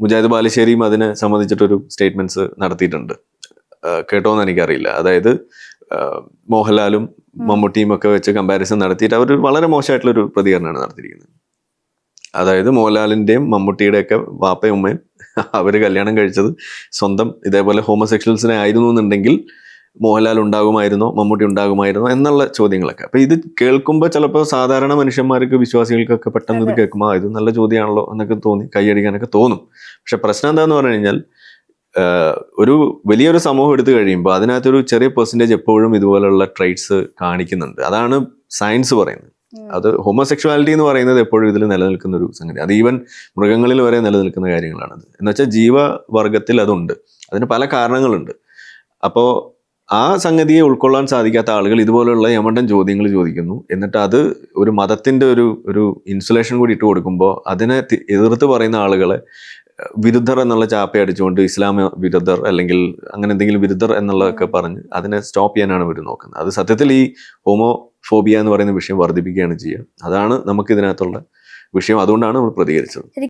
മുജാഹിദ് ബാലുശ്ശേരിയും അതിനെ സംബന്ധിച്ചിട്ടൊരു സ്റ്റേറ്റ്മെന്റ്സ് നടത്തിയിട്ടുണ്ട്. കേട്ടോന്ന് എനിക്കറിയില്ല. അതായത് മോഹൻലാലും മമ്മൂട്ടിയും ഒക്കെ വെച്ച് കമ്പാരിസൺ നടത്തിയിട്ട് അവർ വളരെ മോശമായിട്ടുള്ളൊരു പ്രതികരണമാണ് നടത്തിയിരിക്കുന്നത്. അതായത് മോഹൻലാലിന്റെയും മമ്മൂട്ടിയുടെയൊക്കെ വാപ്പയും ഉമ്മയും അവർ കല്യാണം കഴിച്ചത് സ്വന്തം ഇതേപോലെ ഹോമോസെക്ഷൽസിനെ ആയിരുന്നു എന്നുണ്ടെങ്കിൽ മോഹൻലാൽ ഉണ്ടാകുമായിരുന്നോ മമ്മൂട്ടി ഉണ്ടാകുമായിരുന്നോ എന്നുള്ള ചോദ്യങ്ങളൊക്കെ. അപ്പൊ ഇത് കേൾക്കുമ്പോൾ ചിലപ്പോൾ സാധാരണ മനുഷ്യന്മാർക്ക് വിശ്വാസികൾക്കൊക്കെ പെട്ടെന്ന് ഇത് കേൾക്കുമ്പോൾ ഇത് നല്ല ചോദ്യമാണല്ലോ എന്നൊക്കെ തോന്നി കൈയടിക്കാനൊക്കെ തോന്നും. പക്ഷെ പ്രശ്നം എന്താന്ന് പറഞ്ഞു കഴിഞ്ഞാൽ ഒരു വലിയൊരു സമൂഹം എടുത്തു കഴിയുമ്പോൾ അതിനകത്തൊരു ചെറിയ പെർസെൻറ്റേജ് എപ്പോഴും ഇതുപോലുള്ള ട്രൈറ്റ്സ് കാണിക്കുന്നുണ്ട്. അതാണ് സയൻസ് പറയുന്നത്. അത് ഹോമോസെക്ഷുവാലിറ്റി എന്ന് പറയുന്നത് എപ്പോഴും ഇതിൽ നിലനിൽക്കുന്ന ഒരു സംഗതി. അത് ഈവൻ മൃഗങ്ങളിൽ വരെ നിലനിൽക്കുന്ന കാര്യങ്ങളാണത്. എന്ന് വെച്ചാൽ ജീവവർഗത്തിൽ അതുണ്ട്. അതിന് പല കാരണങ്ങളുണ്ട്. അപ്പോൾ ആ സംഗതിയെ ഉൾക്കൊള്ളാൻ സാധിക്കാത്ത ആളുകൾ ഇതുപോലുള്ള യമണ്ടൻ ചോദ്യങ്ങൾ ചോദിക്കുന്നു. എന്നിട്ട് അത് ഒരു മതത്തിന്റെ ഒരു ഇൻസുലേഷൻ കൂടി ഇട്ട് കൊടുക്കുമ്പോൾ അതിനെ എതിർത്ത് പറയുന്ന ആളുകളെ വിരുദ്ധർ എന്നുള്ള ചാപ്പ അടിച്ചുകൊണ്ട് ഇസ്ലാം വിരുദ്ധർ അല്ലെങ്കിൽ അങ്ങനെ എന്തെങ്കിലും വിരുദ്ധർ എന്നുള്ളതൊക്കെ പറഞ്ഞ് അതിനെ സ്റ്റോപ്പ് ചെയ്യാനാണ് ഇവർ നോക്കുന്നത്. അത് സത്യത്തിൽ ഈ ഹോമോഫോബിയ എന്ന് പറയുന്ന വിഷയം വർദ്ധിപ്പിക്കുകയാണ് ചെയ്യുക. അതാണ് നമുക്ക് ഇതിനകത്തുള്ള വിഷയം. അതുകൊണ്ടാണ് നമ്മൾ പ്രതികരിച്ചത്.